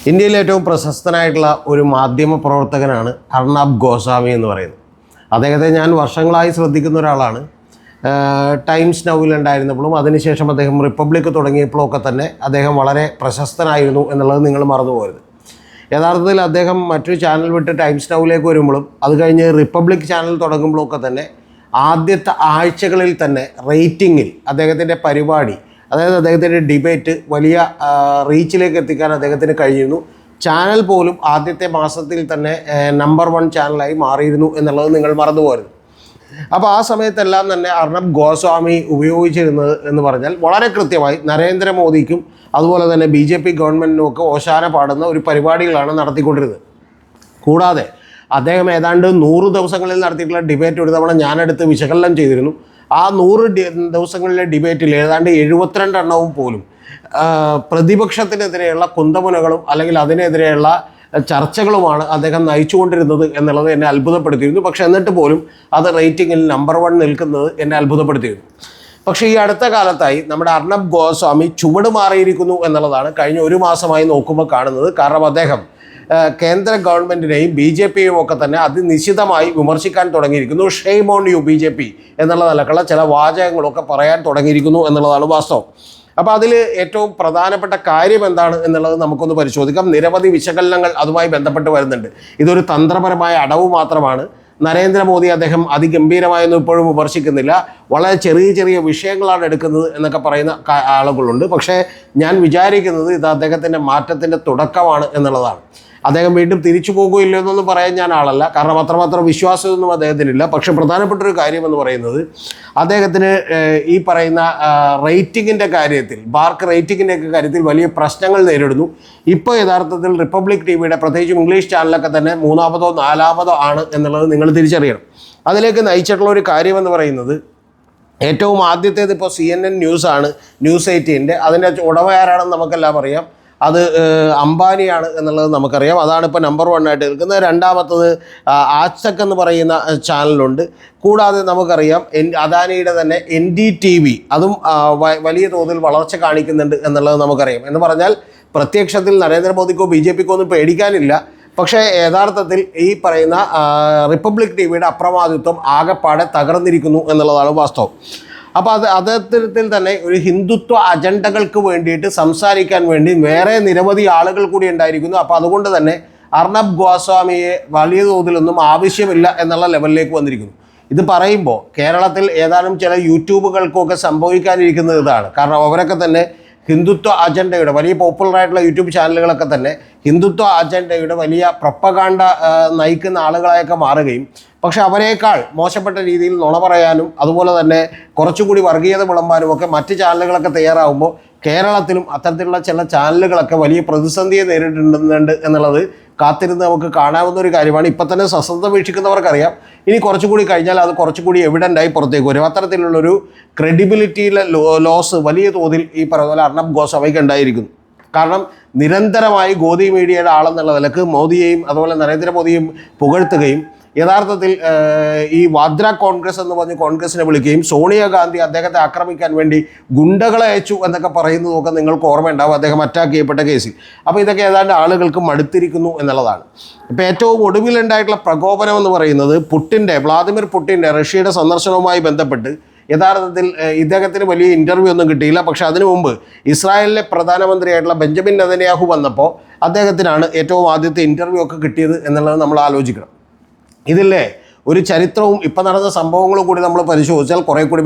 ഇന്ത്യയിലെ ഏറ്റവും പ്രശസ്തനായിട്ടുള്ള ഒരു മാധ്യമ പ്രവർത്തകനാണ് അർണബ് ഗോസ്വാമി എന്ന് പറയുന്നത്. അദ്ദേഹത്തെ ഞാൻ വർഷങ്ങളായി ശ്രദ്ധിക്കുന്ന ഒരാളാണ്. ടൈംസ് നൗവിലുണ്ടായിരുന്നപ്പോഴും അതിനുശേഷം അദ്ദേഹം റിപ്പബ്ലിക് തുടങ്ങിയപ്പോഴൊക്കെ തന്നെ അദ്ദേഹം വളരെ പ്രശസ്തനായിരുന്നു എന്നുള്ളത് നിങ്ങൾ മറന്നുപോകരുത്. യഥാർത്ഥത്തിൽ അദ്ദേഹം മറ്റൊരു ചാനൽ വിട്ട് ടൈംസ് നൗവിലേക്ക് വരുമ്പോഴും അത് കഴിഞ്ഞ് റിപ്പബ്ലിക് ചാനൽ തുടങ്ങുമ്പോഴൊക്കെ തന്നെ ആദ്യത്തെ ആഴ്ചകളിൽ തന്നെ റേറ്റിങ്ങിൽ അദ്ദേഹത്തിൻ്റെ പരിപാടി, അതായത് അദ്ദേഹത്തിൻ്റെ ഡിബേറ്റ് വലിയ റീച്ചിലേക്ക് എത്തിക്കാൻ അദ്ദേഹത്തിന് കഴിഞ്ഞിരുന്നു. ചാനൽ പോലും ആദ്യത്തെ മാസത്തിൽ തന്നെ നമ്പർ 1 ചാനലായി മാറിയിരുന്നു എന്നുള്ളത് നിങ്ങൾ മറന്നുപോകരുത്. അപ്പോൾ ആ സമയത്തെല്ലാം തന്നെ അർണബ് ഗോസ്വാമി ഉപയോഗിച്ചിരുന്നത് എന്ന് പറഞ്ഞാൽ വളരെ കൃത്യമായി നരേന്ദ്രമോദിക്കും അതുപോലെ തന്നെ BJP ഗവൺമെൻറ്റിനും ഒക്കെ ഓശാന പാടുന്ന ഒരു പരിപാടികളാണ് നടത്തിക്കൊണ്ടിരുന്നത്. കൂടാതെ അദ്ദേഹം ഏതാണ്ട് 100 ദിവസങ്ങളിൽ നടത്തിയിട്ടുള്ള ഡിബേറ്റ് ഒരു തവണ ഞാനെടുത്ത് വിശകലനം ചെയ്തിരുന്നു. ആ 100 ദിവസങ്ങളിലെ ഡിബേറ്റിൽ ഏതാണ്ട് 72 എണ്ണവും പോലും പ്രതിപക്ഷത്തിനെതിരെയുള്ള കുന്തമുനകളും അല്ലെങ്കിൽ അതിനെതിരെയുള്ള ചർച്ചകളുമാണ് അദ്ദേഹം നയിച്ചുകൊണ്ടിരുന്നത് എന്നുള്ളത് എന്നെ അത്ഭുതപ്പെടുത്തിയിരുന്നു. പക്ഷേ എന്നിട്ട് പോലും അത് റേറ്റിങ്ങിൽ നമ്പർ 1 നിൽക്കുന്നത് എന്നെ അത്ഭുതപ്പെടുത്തിയിരുന്നു. പക്ഷേ ഈ അടുത്ത കാലത്തായി നമ്മുടെ അർണബ് ഗോസ്വാമി ചുവട് മാറിയിരിക്കുന്നു എന്നുള്ളതാണ് കഴിഞ്ഞ ഒരു മാസമായി നോക്കുമ്പോൾ കാണുന്നത്. കാരണം അദ്ദേഹം കേന്ദ്ര ഗവൺമെൻറ്റിനെയും BJPയും ഒക്കെ തന്നെ അതിനിശ്ചിതമായി വിമർശിക്കാൻ തുടങ്ങിയിരിക്കുന്നു. ഷെയ്ം ഓൺ യു BJP എന്നുള്ള നിലക്കുള്ള ചില വാചകങ്ങളൊക്കെ പറയാൻ തുടങ്ങിയിരിക്കുന്നു എന്നുള്ളതാണ് വാസ്തവം. അപ്പോൾ അതിൽ ഏറ്റവും പ്രധാനപ്പെട്ട കാര്യം എന്താണ് എന്നുള്ളത് നമുക്കൊന്ന് പരിശോധിക്കാം. നിരവധി വിശകലനങ്ങൾ അതുമായി ബന്ധപ്പെട്ട് വരുന്നുണ്ട്. ഇതൊരു തന്ത്രപരമായ അടവ് മാത്രമാണ്. നരേന്ദ്രമോദി അദ്ദേഹം അതിഗംഭീരമായൊന്നും ഇപ്പോഴും വിമർശിക്കുന്നില്ല, വളരെ ചെറിയ ചെറിയ വിഷയങ്ങളാണ് എടുക്കുന്നത് എന്നൊക്കെ പറയുന്ന ആളുകളുണ്ട്. പക്ഷേ ഞാൻ വിചാരിക്കുന്നത് ഇത് അദ്ദേഹത്തിൻ്റെ മാറ്റത്തിൻ്റെ തുടക്കമാണ് എന്നുള്ളതാണ്. അദ്ദേഹം വീണ്ടും തിരിച്ചു പോകുകയില്ല എന്നൊന്നും പറയാൻ ഞാൻ ആളല്ല, കാരണം അത്രമാത്രം വിശ്വാസമൊന്നും അദ്ദേഹത്തിനില്ല. പക്ഷേ പ്രധാനപ്പെട്ടൊരു കാര്യം എന്ന് പറയുന്നത് അദ്ദേഹത്തിന് ഈ പറയുന്ന റേറ്റിങ്ങിൻ്റെ കാര്യത്തിൽ, ബാർക്ക് റേറ്റിങ്ങിൻ്റെയൊക്കെ കാര്യത്തിൽ വലിയ പ്രശ്നങ്ങൾ നേരിടുന്നു. ഇപ്പോൾ യഥാർത്ഥത്തിൽ റിപ്പബ്ലിക് TVയുടെ പ്രത്യേകിച്ചും ഇംഗ്ലീഷ് ചാനലൊക്കെ തന്നെ 3-മോ 4-മോ ആണ് എന്നുള്ളത് നിങ്ങൾ തിരിച്ചറിയണം. അതിലേക്ക് നയിച്ചിട്ടുള്ള ഒരു കാര്യമെന്ന് പറയുന്നത് ഏറ്റവും ആദ്യത്തേത് ഇപ്പോൾ CNN ന്യൂസാണ്, News 18. അതിൻ്റെ ഉടമ ആരാണെന്ന് നമുക്കെല്ലാം അറിയാം. അത് അംബാനിയാണ് എന്നുള്ളത് നമുക്കറിയാം. അതാണ് ഇപ്പോൾ നമ്പർ 1 ആയിട്ട് നിൽക്കുന്നത്. രണ്ടാമത്തത് ആജ്തക് എന്ന് പറയുന്ന ചാനലുണ്ട്. കൂടാതെ നമുക്കറിയാം അദാനിയുടെ തന്നെ NDTV, അതും വലിയ തോതിൽ വളർച്ച കാണിക്കുന്നുണ്ട് എന്നുള്ളത് നമുക്കറിയാം. എന്ന് പറഞ്ഞാൽ പ്രത്യക്ഷത്തിൽ നരേന്ദ്രമോദിക്കോ BJPക്കോ ഒന്നും പേടിക്കാനില്ല. പക്ഷേ യഥാർത്ഥത്തിൽ ഈ പറയുന്ന റിപ്പബ്ലിക് TVയുടെ അപ്രമാദിത്വം ആകെപ്പാടെ തകർന്നിരിക്കുന്നു എന്നുള്ളതാണ് വാസ്തവം. അപ്പോൾ അത്തരത്തിൽ തന്നെ ഒരു ഹിന്ദുത്വ അജണ്ടകൾക്ക് വേണ്ടിയിട്ട് സംസാരിക്കാൻ വേണ്ടി വേറെ നിരവധി ആളുകൾ കൂടി ഉണ്ടായിരിക്കുന്നു. അപ്പോൾ അതുകൊണ്ട് തന്നെ അർണബ് ഗോസ്വാമിയെ വലിയ തോതിലൊന്നും ആവശ്യമില്ല എന്നുള്ള ലെവലിലേക്ക് വന്നിരിക്കുന്നു. ഇത് പറയുമ്പോൾ കേരളത്തിൽ ഏതാനും ചില യൂട്യൂബുകൾക്കൊക്കെ സംഭവിക്കാനിരിക്കുന്നത് ഇതാണ്. കാരണം അവരൊക്കെ തന്നെ ഹിന്ദുത്വ അജണ്ടയുടെ വലിയ പോപ്പുലറായിട്ടുള്ള യൂട്യൂബ് ചാനലുകളൊക്കെ തന്നെ ഹിന്ദുത്വ അജണ്ടയുടെ വലിയ പ്രൊപ്പഗാണ്ട നയിക്കുന്ന ആളുകളായൊക്കെ മാറുകയും, പക്ഷെ അവരെക്കാൾ മോശപ്പെട്ട രീതിയിൽ നുണ പറയാനും അതുപോലെ തന്നെ കുറച്ചുകൂടി വർഗീയത വിളമ്പാനും ഒക്കെ മറ്റ് ചാനലുകളൊക്കെ തയ്യാറാകുമ്പോൾ കേരളത്തിലും അത്തരത്തിലുള്ള ചില ചാനലുകളൊക്കെ വലിയ പ്രതിസന്ധിയെ നേരിടുന്നുണ്ട് എന്നുള്ളത് കാത്തിരുന്ന് നമുക്ക് കാണാവുന്ന ഒരു കാര്യമാണ്. ഇപ്പം തന്നെ സശ്രദ്ധ വീക്ഷിക്കുന്നവർക്കറിയാം, ഇനി കുറച്ചുകൂടി കഴിഞ്ഞാൽ അത് കുറച്ചുകൂടി എവിഡൻ്റായി പുറത്തേക്ക് വരും. അത്തരത്തിലുള്ളൊരു ക്രെഡിബിലിറ്റിയിലെ ലോസ് വലിയ തോതിൽ ഈ പറയുന്ന പോലെ അർണബ് ഗോസ്വാമിക്ക് ഉണ്ടായിരിക്കുന്നു. കാരണം നിരന്തരമായി ഗോദി മീഡിയയുടെ ആളെന്നുള്ള നിലക്ക് മോദിയെയും അതുപോലെ നരേന്ദ്രമോദിയും പുകഴ്ത്തുകയും യഥാർത്ഥത്തിൽ ഈ വാദ്ര കോൺഗ്രസ് എന്ന് പറഞ്ഞ് കോൺഗ്രസിനെ വിളിക്കുകയും സോണിയാഗാന്ധി അദ്ദേഹത്തെ ആക്രമിക്കാൻ വേണ്ടി ഗുണ്ടകളെ അയച്ചു എന്നൊക്കെ പറയുന്നതൊക്കെ നിങ്ങൾക്ക് ഓർമ്മയുണ്ടാവും അദ്ദേഹം അറ്റാക്ക് ചെയ്യപ്പെട്ട കേസിൽ. അപ്പോൾ ഇതൊക്കെ ഏതാണ്ട് ആളുകൾക്ക് മടുത്തിരിക്കുന്നു എന്നുള്ളതാണ്. ഇപ്പോൾ ഏറ്റവും ഒടുവിലുണ്ടായിട്ടുള്ള പ്രകോപനം എന്ന് പറയുന്നത് വ്ളാദിമിർ പുട്ടിൻ്റെ റഷ്യയുടെ സന്ദർശനവുമായി ബന്ധപ്പെട്ട് യഥാർത്ഥത്തിൽ ഇദ്ദേഹത്തിന് വലിയ ഇൻ്റർവ്യൂ ഒന്നും കിട്ടിയില്ല. പക്ഷേ അതിനു മുമ്പ് ഇസ്രായേലിലെ പ്രധാനമന്ത്രിയായിട്ടുള്ള ബെഞ്ചമിൻ നെതന്യാഹു വന്നപ്പോൾ അദ്ദേഹത്തിനാണ് ഏറ്റവും ആദ്യത്തെ ഇൻ്റർവ്യൂ ഒക്കെ കിട്ടിയത് എന്നുള്ളത് നമ്മൾ ആലോചിക്കണം. ഇതിലെ ഒരു ചരിത്രവും ഇപ്പം നടന്ന സംഭവങ്ങളും കൂടി നമ്മൾ പരിശോധിച്ചാൽ കുറേ കൂടി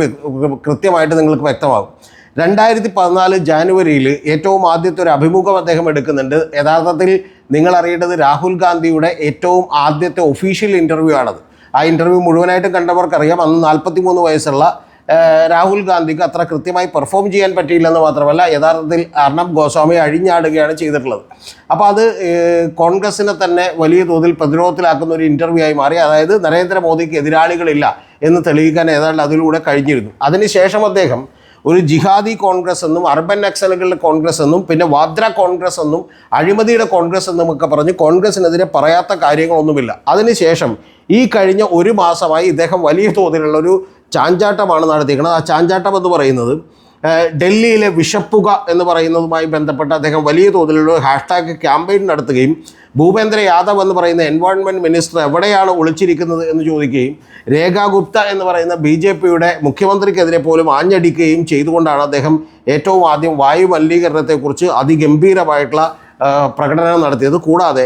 കൃത്യമായിട്ട് നിങ്ങൾക്ക് വ്യക്തമാകും. 2014 ജാനുവരിയിൽ ഏറ്റവും ആദ്യത്തെ ഒരു അഭിമുഖം അദ്ദേഹം എടുക്കുന്നുണ്ട്. യഥാർത്ഥത്തിൽ നിങ്ങൾ അറിയേണ്ടത് രാഹുൽ ഗാന്ധിയുടെ ഏറ്റവും ആദ്യത്തെ ഒഫീഷ്യൽ ഇൻ്റർവ്യൂ ആണത്. ആ ഇൻ്റർവ്യൂ മുഴുവനായിട്ട് കണ്ടവർക്കറിയാം, അന്ന് 43 വയസ്സുള്ള രാഹുൽ ഗാന്ധിക്ക് അത്ര കൃത്യമായി പെർഫോം ചെയ്യാൻ പറ്റിയില്ലെന്ന് മാത്രമല്ല യഥാർത്ഥത്തിൽ അർണബ് ഗോസ്വാമി അഴിഞ്ഞാടുകയാണ് ചെയ്തിട്ടുള്ളത്. അപ്പോൾ അത് കോൺഗ്രസിനെ തന്നെ വലിയ തോതിൽ പ്രതിരോധത്തിലാക്കുന്ന ഒരു ഇൻ്റർവ്യൂ ആയി മാറി. അതായത് നരേന്ദ്രമോദിക്ക് എതിരാളികളില്ല എന്ന് തെളിയിക്കാൻ ഏതാണ്ട് അതിലൂടെ കഴിഞ്ഞിരുന്നു. അതിനുശേഷം അദ്ദേഹം ഒരു ജിഹാദി കോൺഗ്രസ് എന്നും അർബൻ നക്സലുകളുടെ കോൺഗ്രസ് എന്നും പിന്നെ വാദ്ര കോൺഗ്രസ് എന്നും അഴിമതിയുടെ കോൺഗ്രസ് എന്നും ഒക്കെ പറഞ്ഞ് കോൺഗ്രസിനെതിരെ പറയാത്ത കാര്യങ്ങളൊന്നുമില്ല. അതിനുശേഷം ഈ കഴിഞ്ഞ ഒരു മാസമായി ഇദ്ദേഹം വലിയ തോതിലുള്ളൊരു ചാഞ്ചാട്ടമാണ് നടത്തിയിരിക്കുന്നത്. ആ ചാഞ്ചാട്ടം എന്ന് പറയുന്നത് ഡൽഹിയിലെ വിഷപ്പുക എന്ന് പറയുന്നതുമായി ബന്ധപ്പെട്ട് അദ്ദേഹം വലിയ തോതിലുള്ള ഹാഷ്ടാഗ് ക്യാമ്പയിൻ നടത്തുകയും ഭൂപേന്ദ്ര യാദവ് എന്ന് പറയുന്ന എൻവയോൺമെൻറ്റ് മിനിസ്റ്റർ എവിടെയാണ് ഒളിച്ചിരിക്കുന്നത് എന്ന് ചോദിക്കുകയും രേഖാ ഗുപ്ത എന്ന് പറയുന്ന BJPയുടെ മുഖ്യമന്ത്രിക്കെതിരെ പോലും ആഞ്ഞടിക്കുകയും ചെയ്തുകൊണ്ടാണ് അദ്ദേഹം ഏറ്റവും ആദ്യം വായു മലിനീകരണത്തെക്കുറിച്ച് അതിഗംഭീരമായിട്ടുള്ള പ്രകടനം നടത്തിയത്. കൂടാതെ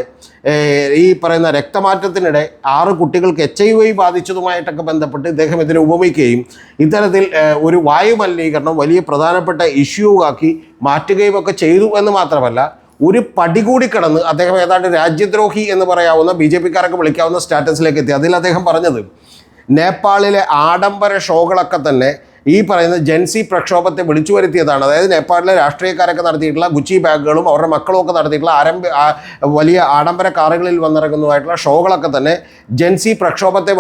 ഈ പറയുന്ന രക്തമാറ്റത്തിനിടെ 6 കുട്ടികൾക്ക് HIV ബാധിച്ചതുമായിട്ടൊക്കെ ബന്ധപ്പെട്ട് ഇദ്ദേഹം ഇതിനെ ഉപമിക്കുകയും ഇത്തരത്തിൽ ഒരു വായു മലിനീകരണം വലിയ പ്രധാനപ്പെട്ട ഇഷ്യൂ ആക്കി മാറ്റുകയും ഒക്കെ ചെയ്തു എന്ന് മാത്രമല്ല, ഒരു പടി കൂടി കടന്ന് അദ്ദേഹം ഏതാണ്ട് രാജ്യദ്രോഹി എന്ന് പറയാവുന്ന BJPക്കാരൊക്കെ വിളിക്കാവുന്ന സ്റ്റാറ്റസിലേക്ക് എത്തി. അതിൽ അദ്ദേഹം പറഞ്ഞത് നേപ്പാളിലെ ആഡംബര ഷോകളൊക്കെ തന്നെ ഈ പറയുന്ന ജൻസി പ്രക്ഷോഭത്തെ വിളിച്ചു വരുത്തിയതാണ്. അതായത് നേപ്പാളിലെ രാഷ്ട്രീയക്കാരൊക്കെ നടത്തിയിട്ടുള്ള ഗുച്ചി ബാഗുകളും അവരുടെ മക്കളും ഒക്കെ നടത്തിയിട്ടുള്ള വലിയ ആഡംബര കാറുകളിൽ വന്നിറങ്ങുന്നതായിട്ടുള്ള ഷോകളൊക്കെ തന്നെ ജൻസി പ്രക്ഷോഭത്തെ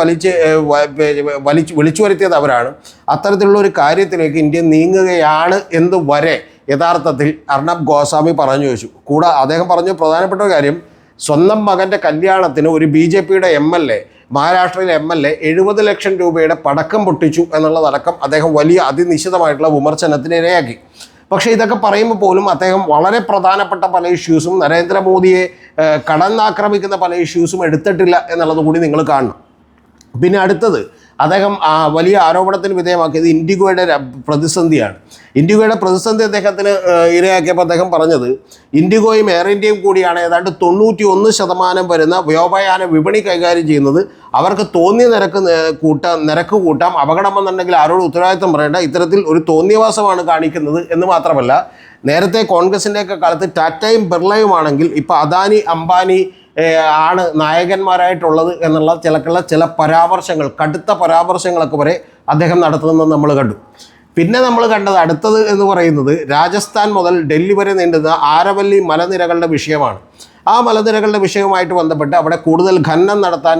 വിളിച്ചു വരുത്തിയത് അവരാണ്. അത്തരത്തിലുള്ള ഒരു കാര്യത്തിലേക്ക് ഇന്ത്യ നീങ്ങുകയാണ് എന്ന് വരെ യഥാർത്ഥത്തിൽ അർണബ് ഗോസ്വാമി പറഞ്ഞു വെച്ചു. അദ്ദേഹം പറഞ്ഞ പ്രധാനപ്പെട്ട ഒരു കാര്യം, സ്വന്തം മകൻ്റെ കല്യാണത്തിന് ഒരു BJPയുടെ MLA, മഹാരാഷ്ട്രയിലെ MLA 70 ലക്ഷം രൂപയുടെ പടക്കം പൊട്ടിച്ചു എന്നുള്ളതടക്കം അദ്ദേഹം വലിയ അതിനിശ്ചിതമായിട്ടുള്ള വിമർശനത്തിന് ഇരയാക്കി. പക്ഷേ ഇതൊക്കെ പറയുമ്പോൾ പോലും അദ്ദേഹം വളരെ പ്രധാനപ്പെട്ട പല ഇഷ്യൂസും, നരേന്ദ്രമോദിയെ കടന്നാക്രമിക്കുന്ന പല ഇഷ്യൂസും എടുത്തിട്ടില്ല എന്നുള്ളത് കൂടി നിങ്ങൾ കാണണം. പിന്നെ അടുത്തത് അദ്ദേഹം വലിയ ആരോപണത്തിന് വിധേയമാക്കിയത് ഇൻഡിഗോയുടെ പ്രതിസന്ധിയാണ്. ഇൻഡിഗോയുടെ പ്രതിസന്ധി അദ്ദേഹത്തിന് ഇരയാക്കിയപ്പോൾ അദ്ദേഹം പറഞ്ഞത്, ഇൻഡിഗോയും എയർ ഇന്ത്യയും കൂടിയാണ് ഏതാണ്ട് 91% വരുന്ന വ്യോമയാന വിപണി കൈകാര്യം ചെയ്യുന്നത്. അവർക്ക് തോന്നിയ നിരക്ക് കൂട്ടാം, അപകടം വന്നിട്ടുണ്ടെങ്കിൽ ആരോട് ഉത്തരവാദിത്തം പറയേണ്ട, ഇത്തരത്തിൽ ഒരു തോന്നിയവാസമാണ് കാണിക്കുന്നത് എന്ന് മാത്രമല്ല, നേരത്തെ കോൺഗ്രസിൻ്റെയൊക്കെ കാലത്ത് ടാറ്റയും ബിർളയുമാണെങ്കിൽ ഇപ്പോൾ അദാനി അംബാനി ആണ് നായകന്മാരായിട്ടുള്ളത് എന്നുള്ള ചില പരാമർശങ്ങൾ, കടുത്ത പരാമർശങ്ങളൊക്കെ വരെ അദ്ദേഹം നടത്തുന്നത് നമ്മൾ കണ്ടു. പിന്നെ നമ്മൾ കണ്ടത് അടുത്തത് എന്ന് പറയുന്നത് രാജസ്ഥാൻ മുതൽ ഡൽഹി വരെ നീണ്ടുന്ന ആരവല്ലി മലനിരകളുടെ വിഷയമാണ്. ആ മലനിരകളുടെ വിഷയവുമായിട്ട് ബന്ധപ്പെട്ട് അവിടെ കൂടുതൽ ഖനനം നടത്താൻ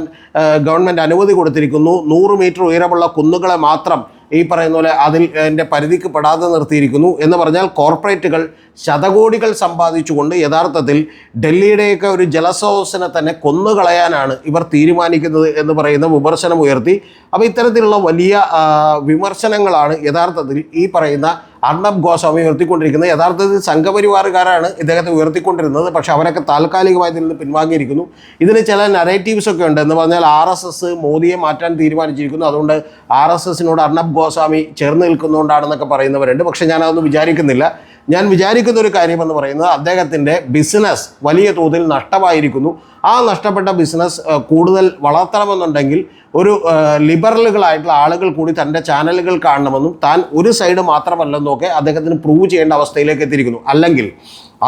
ഗവൺമെൻറ് അനുമതി കൊടുത്തിരിക്കുന്നു. 100 മീറ്റർ ഉയരമുള്ള കുന്നുകളെ മാത്രം ഈ പറയുന്ന പോലെ അതിൻ്റെ പരിധിക്ക് പെടാതെ നിർത്തിയിരിക്കുന്നു എന്ന് പറഞ്ഞാൽ കോർപ്പറേറ്റുകൾ ശതകോടികൾ സമ്പാദിച്ചുകൊണ്ട് യഥാർത്ഥത്തിൽ ഡൽഹിയുടെയൊക്കെ ഒരു ജലസ്രോതസ്സിനെ തന്നെ കൊന്നുകളയാനാണ് ഇവർ തീരുമാനിക്കുന്നത് എന്ന് പറയുന്ന വിമർശനം ഉയർത്തി. അപ്പോൾ ഇത്തരത്തിലുള്ള വലിയ വിമർശനങ്ങളാണ് യഥാർത്ഥത്തിൽ ഈ പറയുന്ന അർണബ് ഗോസ്വാമി ഉയർത്തിക്കൊണ്ടിരിക്കുന്നത്. യഥാർത്ഥത്തിൽ സംഘപരിവാറുകാരാണ് ഇദ്ദേഹത്തെ ഉയർത്തിക്കൊണ്ടിരുന്നത്. പക്ഷേ അവരൊക്കെ താൽക്കാലികമായി ഇതിൽ നിന്ന് പിൻവാങ്ങിയിരിക്കുന്നു. ഇതിന് ചില നരേറ്റീവ്സൊക്കെ ഉണ്ട്. എന്ന് പറഞ്ഞാൽ RSS മോദിയെ മാറ്റാൻ തീരുമാനിച്ചിരിക്കുന്നു, അതുകൊണ്ട് RSSനോട് അർണബ് ഗോസ്വാമി ചേർന്ന് നിൽക്കുന്നതുകൊണ്ടാണെന്നൊക്കെ പറയുന്നവരുണ്ട്. പക്ഷേ ഞാനതൊന്നും വിചാരിക്കുന്നില്ല. ഞാൻ വിചാരിക്കുന്ന ഒരു കാര്യമെന്ന് പറയുന്നത് അദ്ദേഹത്തിൻ്റെ ബിസിനസ് വലിയ തോതിൽ നഷ്ടമായിരിക്കുന്നു. ആ നഷ്ടപ്പെട്ട ബിസിനസ് കൂടുതൽ വളർത്തണമെന്നുണ്ടെങ്കിൽ ഒരു ലിബറലുകളായിട്ടുള്ള ആളുകൾ കൂടി തൻ്റെ ചാനലുകൾ കാണണമെന്നും താൻ ഒരു സൈഡ് മാത്രമല്ലെന്നൊക്കെ അദ്ദേഹത്തിന് പ്രൂവ് ചെയ്യേണ്ട അവസ്ഥയിലേക്ക് എത്തിയിരിക്കുന്നു. അല്ലെങ്കിൽ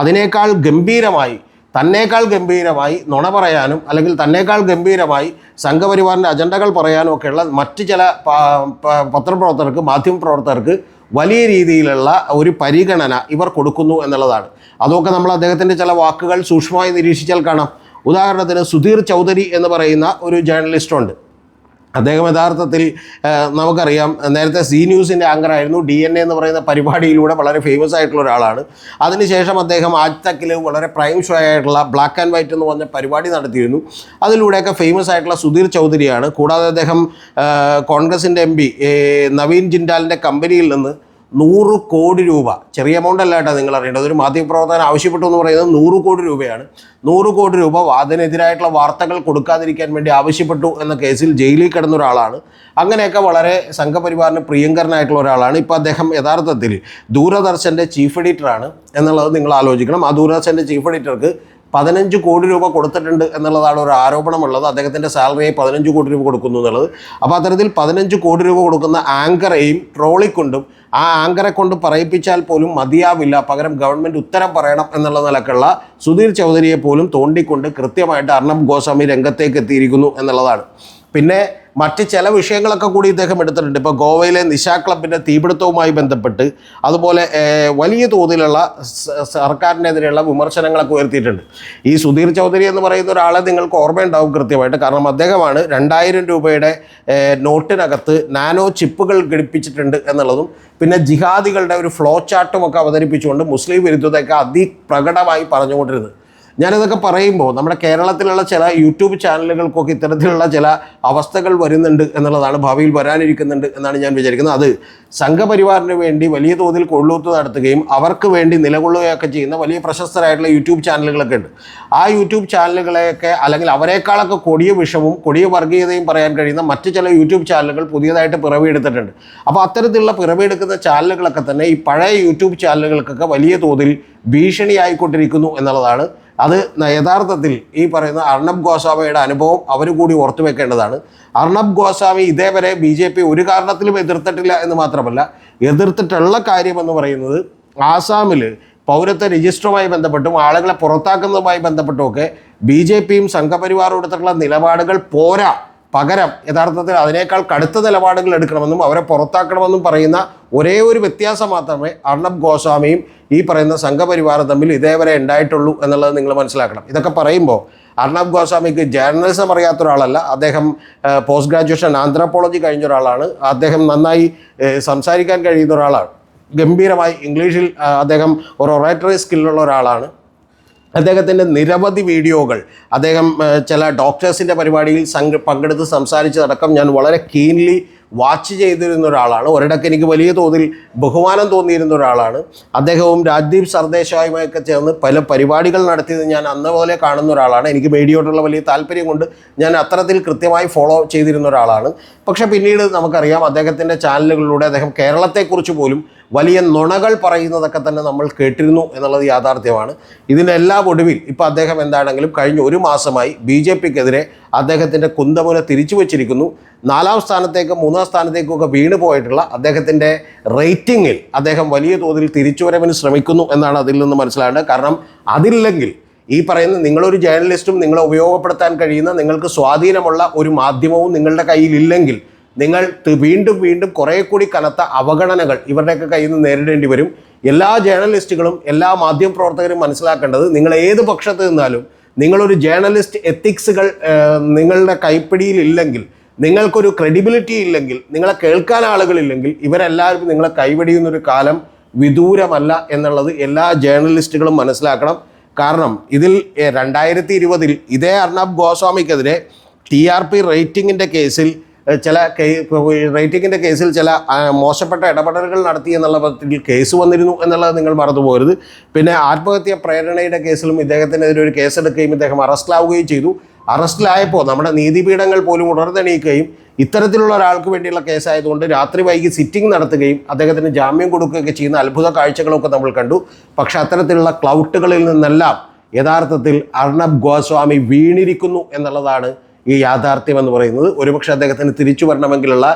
അതിനേക്കാൾ ഗംഭീരമായി, തന്നേക്കാൾ ഗംഭീരമായി നുണ പറയാനും അല്ലെങ്കിൽ തന്നേക്കാൾ ഗംഭീരമായി സംഘപരിവാറിൻ്റെ അജണ്ടകൾ പറയാനും ഒക്കെയുള്ള മറ്റ് ചില പത്രപ്രവർത്തകർക്ക്, മാധ്യമപ്രവർത്തകർക്ക് വലിയ രീതിയിലുള്ള ഒരു പരിഗണന ഇവർ കൊടുക്കുന്നു എന്നുള്ളതാണ്. അതൊക്കെ നമ്മൾ അദ്ദേഹത്തിൻ്റെ ചില വാക്കുകൾ സൂക്ഷ്മമായി നിരീക്ഷിച്ചാൽ കാണാം. ഉദാഹരണത്തിന് സുധീർ ചൗധരി എന്ന് പറയുന്ന ഒരു ജേർണലിസ്റ്റുണ്ട്. അദ്ദേഹം യഥാർത്ഥത്തിൽ നമുക്കറിയാം നേരത്തെ സി ന്യൂസിൻ്റെ ആങ്കറായിരുന്നു. DNA എന്ന് പറയുന്ന പരിപാടിയിലൂടെ വളരെ ഫേമസ് ആയിട്ടുള്ള ഒരാളാണ്. അതിനുശേഷം അദ്ദേഹം ആജ് തക്കിൽ വളരെ പ്രൈം ഷോ ആയിട്ടുള്ള ബ്ലാക്ക് ആൻഡ് വൈറ്റ് എന്ന് പറഞ്ഞ പരിപാടി നടത്തിയിരുന്നു. അതിലൂടെയൊക്കെ ഫേമസ് ആയിട്ടുള്ള സുധീർ ചൗധരിയാണ്. കൂടാതെ അദ്ദേഹം കോൺഗ്രസിൻ്റെ MP നവീൻ ജിൻഡാലിൻ്റെ കമ്പനിയിൽ നിന്ന് 100 കോടി രൂപ, ചെറിയ എമൗണ്ട് അല്ല കേട്ടോ നിങ്ങൾ അറിയേണ്ടത്, ഒരു മാധ്യമപ്രവർത്തകൻ ആവശ്യപ്പെട്ടു എന്ന് പറയുന്നത് 100 കോടി രൂപയാണ്. 100 കോടി രൂപ അതിനെതിരായിട്ടുള്ള വാർത്തകൾ കൊടുക്കാതിരിക്കാൻ വേണ്ടി ആവശ്യപ്പെട്ടു എന്ന കേസിൽ ജയിലിൽ കിടന്ന ഒരാളാണ്. അങ്ങനെയൊക്കെ വളരെ സംഘപരിവാറിന് പ്രിയങ്കരനായിട്ടുള്ള ഒരാളാണ്. ഇപ്പോൾ അദ്ദേഹം യഥാർത്ഥത്തിൽ ദൂരദർശൻ്റെ ചീഫ് എഡിറ്ററാണ് എന്നുള്ളത് നിങ്ങൾ ആലോചിക്കണം. ആ ദൂരദർശൻ്റെ ചീഫ് എഡിറ്റർക്ക് 15 കോടി രൂപ കൊടുത്തിട്ടുണ്ട് എന്നുള്ളതാണ് ഒരു ആരോപണമുള്ളത്. അദ്ദേഹത്തിൻ്റെ സാലറിയായി 15 കോടി രൂപ കൊടുക്കുന്നു എന്നുള്ളത്. അപ്പോൾ അത്തരത്തിൽ 15 കോടി രൂപ കൊടുക്കുന്ന ആങ്കറെയും ട്രോളിക്കൊണ്ടും ആ ആങ്കറെ കൊണ്ട് പറയിപ്പിച്ചാൽ പോലും മതിയാവില്ല, പകരം ഗവൺമെൻറ് ഉത്തരം പറയണം എന്നുള്ള നിലക്കുള്ള സുധീർ ചൗധരിയെ പോലും തോണ്ടിക്കൊണ്ട് കൃത്യമായിട്ട് അർണബ് ഗോസ്വാമി രംഗത്തേക്ക് എത്തിയിരിക്കുന്നു എന്നുള്ളതാണ്. പിന്നെ മറ്റ് ചില വിഷയങ്ങളൊക്കെ കൂടി ഇദ്ദേഹം എടുത്തിട്ടുണ്ട്. ഇപ്പോൾ ഗോവയിലെ നിശ ക്ലബിൻ്റെ തീപിടുത്തവുമായി ബന്ധപ്പെട്ട് അതുപോലെ വലിയ തോതിലുള്ള സർക്കാരിനെതിരെയുള്ള വിമർശനങ്ങളൊക്കെ ഉയർത്തിയിട്ടുണ്ട്. ഈ സുധീർ ചൗധരി എന്ന് പറയുന്ന ഒരാളെ നിങ്ങൾക്ക് ഓർമ്മയുണ്ടാവും കൃത്യമായിട്ട്. കാരണം അദ്ദേഹമാണ് 2000 രൂപയുടെ നോട്ടിനകത്ത് നാനോ ചിപ്പുകൾ ഘടിപ്പിച്ചിട്ടുണ്ട് എന്നുള്ളതും പിന്നെ ജിഹാദികളുടെ ഒരു ഫ്ലോ ചാർട്ടും ഒക്കെ അവതരിപ്പിച്ചുകൊണ്ട് മുസ്ലിം വിരുദ്ധതയൊക്കെ അതിപ്രകടമായി പറഞ്ഞുകൊണ്ടിരുന്നത്. ഞാനിതൊക്കെ പറയുമ്പോൾ നമ്മുടെ കേരളത്തിലുള്ള ചില യൂട്യൂബ് ചാനലുകൾക്കൊക്കെ ഇത്തരത്തിലുള്ള ചില അവസ്ഥകൾ വരുന്നുണ്ട് എന്നുള്ളതാണ്, ഭാവിയിൽ വരാനിരിക്കുന്നുണ്ട് എന്നാണ് ഞാൻ വിചാരിക്കുന്നത്. അത് സംഘപരിവാറിന് വേണ്ടി വലിയ തോതിൽ കൊള്ളൂത്ത് നടത്തുകയും അവർക്ക് വേണ്ടി നിലകൊള്ളുകയൊക്കെ ചെയ്യുന്ന വലിയ പ്രശസ്തരായിട്ടുള്ള യൂട്യൂബ് ചാനലുകളൊക്കെ ഉണ്ട്. ആ യൂട്യൂബ് ചാനലുകളെയൊക്കെ അല്ലെങ്കിൽ അവരെക്കാളൊക്കെ കൊടിയ വിഷവും കൊടിയ വർഗീയതയും പറയാൻ കഴിയുന്ന മറ്റ് ചില യൂട്യൂബ് ചാനലുകൾ പുതിയതായിട്ട് പിറവിയെടുത്തിട്ടുണ്ട്. അപ്പോൾ അത്തരത്തിലുള്ള പിറവിയെടുക്കുന്ന ചാനലുകളൊക്കെ തന്നെ ഈ പഴയ യൂട്യൂബ് ചാനലുകൾക്കൊക്കെ വലിയ തോതിൽ ഭീഷണിയായിക്കൊണ്ടിരിക്കുന്നു എന്നുള്ളതാണ്. അത് യഥാർത്ഥത്തിൽ ഈ പറയുന്ന അർണബ് ഗോസ്വാമിയുടെ അനുഭവം അവർ കൂടി ഓർത്തു വെക്കേണ്ടതാണ്. അർണബ് ഗോസ്വാമി ഇതേവരെ BJP ഒരു കാരണത്തിലും എതിർത്തിട്ടില്ല എന്ന് മാത്രമല്ല, എതിർത്തിട്ടുള്ള കാര്യമെന്ന് പറയുന്നത് ആസാമിൽ പൗരത്വ രജിസ്റ്ററുമായി ബന്ധപ്പെട്ടും ആളുകളെ പുറത്താക്കുന്നതുമായി ബന്ധപ്പെട്ടുമൊക്കെ BJPയും സംഘപരിവാറും എടുത്തിട്ടുള്ള നിലപാടുകൾ പോരാ, പകരം യഥാർത്ഥത്തിൽ അതിനേക്കാൾ കടുത്ത നിലപാടുകൾ എടുക്കണമെന്നും അവരെ പുറത്താക്കണമെന്നും പറയുന്ന ഒരേ ഒരു വ്യത്യാസം മാത്രമേ അർണബ് ഗോസ്വാമിയും ഈ പറയുന്ന സംഘപരിവാറും തമ്മിൽ ഇതേവരെ ഉണ്ടായിട്ടുള്ളൂ എന്നുള്ളത് നിങ്ങൾ മനസ്സിലാക്കണം. ഇതൊക്കെ പറയുമ്പോൾ അർണബ് ഗോസ്വാമിക്ക് ജേർണലിസം അറിയാത്ത ഒരാളല്ല. അദ്ദേഹം പോസ്റ്റ് ഗ്രാജുവേഷൻ ആന്ത്രോപോളജി കഴിഞ്ഞ ഒരാളാണ്. അദ്ദേഹം നന്നായി സംസാരിക്കാൻ കഴിയുന്ന ഒരാളാണ്. ഗംഭീരമായി ഇംഗ്ലീഷിൽ അദ്ദേഹം ഒരു ഒറേറ്ററി സ്കില്ലുള്ള ഒരാളാണ്. അദ്ദേഹത്തിൻ്റെ നിരവധി വീഡിയോകൾ അദ്ദേഹം ചില ഡോക്ടേഴ്സിൻ്റെ പരിപാടിയിൽ പങ്കെടുത്ത് സംസാരിച്ചതടക്കം ഞാൻ വളരെ കീൻലി വാച്ച് ചെയ്തിരുന്ന ഒരാളാണ്. ഒരിടയ്ക്ക് എനിക്ക് വലിയ തോതിൽ ബഹുമാനം തോന്നിയിരുന്ന ഒരാളാണ്. അദ്ദേഹവും രാജ്ദീപ് സർദേശായുമായൊക്കെ ചേർന്ന് പല പരിപാടികൾ നടത്തിയത് ഞാൻ അന്ന് പോലെ കാണുന്ന ഒരാളാണ്. എനിക്ക് മീഡിയയോടുള്ള വലിയ താല്പര്യം കൊണ്ട് ഞാൻ അത്തരത്തിൽ കൃത്യമായി ഫോളോ ചെയ്തിരുന്ന ഒരാളാണ്. പക്ഷേ പിന്നീട് നമുക്കറിയാം അദ്ദേഹത്തിൻ്റെ ചാനലുകളിലൂടെ അദ്ദേഹം കേരളത്തെക്കുറിച്ച് പോലും വലിയ നുണകൾ പറയുന്നതൊക്കെ തന്നെ നമ്മൾ കേട്ടിരുന്നു എന്നുള്ളത് യാഥാർത്ഥ്യമാണ്. ഇതിൻ്റെ എല്ലാം ഒടുവിൽ ഇപ്പോൾ അദ്ദേഹം എന്താണെങ്കിലും കഴിഞ്ഞ ഒരു മാസമായി BJPക്കെതിരെ അദ്ദേഹത്തിൻ്റെ കുന്തമുന തിരിച്ചു വച്ചിരിക്കുന്നു. 4ാം സ്ഥാനത്തേക്ക് 3ാം സ്ഥാനത്തേക്കൊക്കെ വീണ് പോയിട്ടുള്ള അദ്ദേഹത്തിൻ്റെ റേറ്റിങ്ങിൽ അദ്ദേഹം വലിയ തോതിൽ തിരിച്ചുവരവിന് ശ്രമിക്കുന്നു എന്നാണ് അതിൽ നിന്ന് മനസ്സിലാകേണ്ടത്. കാരണം അതില്ലെങ്കിൽ ഈ പറയുന്ന നിങ്ങളൊരു ജേർണലിസ്റ്റും നിങ്ങളെ ഉപയോഗപ്പെടുത്താൻ കഴിയുന്ന നിങ്ങൾക്ക് സ്വാധീനമുള്ള ഒരു മാധ്യമവും നിങ്ങളുടെ കയ്യിലില്ലെങ്കിൽ നിങ്ങൾ വീണ്ടും വീണ്ടും കുറേ കൂടി കനത്ത അവഗണനകൾ ഇവരുടെയൊക്കെ കയ്യിൽ നിന്ന് നേരിടേണ്ടി വരും. എല്ലാ ജേർണലിസ്റ്റുകളും എല്ലാ മാധ്യമപ്രവർത്തകരും മനസ്സിലാക്കേണ്ടത്, നിങ്ങൾ ഏത് പക്ഷത്ത് നിന്നാലും നിങ്ങളൊരു ജേർണലിസ്റ്റ് എത്തിക്സുകൾ നിങ്ങളുടെ കൈപ്പിടിയിലില്ലെങ്കിൽ, നിങ്ങൾക്കൊരു ക്രെഡിബിലിറ്റി ഇല്ലെങ്കിൽ, നിങ്ങളെ കേൾക്കാൻ ആളുകളില്ലെങ്കിൽ, ഇവരെല്ലാവരും നിങ്ങളെ കൈവെടിയുന്നൊരു കാലം വിദൂരമല്ല എന്നുള്ളത് എല്ലാ ജേർണലിസ്റ്റുകളും മനസ്സിലാക്കണം. കാരണം ഇതിൽ 2020 ഇതേ അർണബ് ഗോസ്വാമിക്കെതിരെ TRP റേറ്റിങ്ങിൻ്റെ കേസിൽ ചില മോശപ്പെട്ട ഇടപെടലുകൾ നടത്തി എന്നുള്ള പദ്ധതിയിൽ കേസ് വന്നിരുന്നു എന്നുള്ളത് നിങ്ങൾ മറന്നുപോകരുത്. പിന്നെ ആത്മഹത്യാ പ്രേരണയുടെ കേസിലും ഇദ്ദേഹത്തിനെതിരെ ഒരു കേസെടുക്കുകയും ഇദ്ദേഹം അറസ്റ്റിലാവുകയും ചെയ്തു. അറസ്റ്റിലായപ്പോൾ നമ്മുടെ നീതിപീഠങ്ങൾ പോലും ഉണർന്നെണീക്കുകയും ഇത്തരത്തിലുള്ള ഒരാൾക്ക് വേണ്ടിയുള്ള കേസായതുകൊണ്ട് രാത്രി വൈകി സിറ്റിംഗ് നടത്തുകയും അദ്ദേഹത്തിന് ജാമ്യം കൊടുക്കുകയൊക്കെ ചെയ്യുന്ന അത്ഭുത കാഴ്ചകളൊക്കെ നമ്മൾ കണ്ടു. പക്ഷേ അത്തരത്തിലുള്ള ക്ലൗട്ടുകളിൽ നിന്നെല്ലാം യഥാർത്ഥത്തിൽ അർണബ് ഗോസ്വാമി വീണിരിക്കുന്നു എന്നുള്ളതാണ് ഈ യാഥാർത്ഥ്യം എന്ന് പറയുന്നത്. ഒരുപക്ഷെ അദ്ദേഹത്തിന് തിരിച്ചു വരണമെങ്കിലുള്ള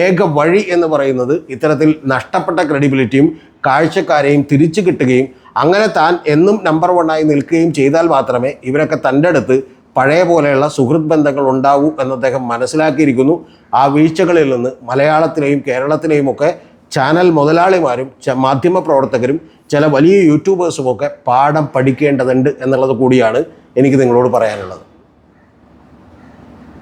ഏക വഴി എന്ന് പറയുന്നത് ഇത്തരത്തിൽ നഷ്ടപ്പെട്ട ക്രെഡിബിലിറ്റിയും കാഴ്ചക്കാരെയും തിരിച്ചു കിട്ടുകയും അങ്ങനെ താൻ എന്നും നമ്പർ 1 നിൽക്കുകയും ചെയ്താൽ മാത്രമേ ഇവരൊക്കെ തൻ്റെ അടുത്ത് പഴയ പോലെയുള്ള സുഹൃത്ത് ബന്ധങ്ങൾ ഉണ്ടാവൂ എന്ന് അദ്ദേഹം മനസ്സിലാക്കിയിരിക്കുന്നു. ആ വീഴ്ചകളിൽ നിന്ന് മലയാളത്തിലെയും കേരളത്തിലെയും ഒക്കെ ചാനൽ മുതലാളിമാരും മാധ്യമ പ്രവർത്തകരും ചില വലിയ യൂട്യൂബേഴ്സുമൊക്കെ പാഠം പഠിക്കേണ്ടതുണ്ട് എന്നുള്ളത് കൂടിയാണ് എനിക്ക് നിങ്ങളോട് പറയാനുള്ളത്.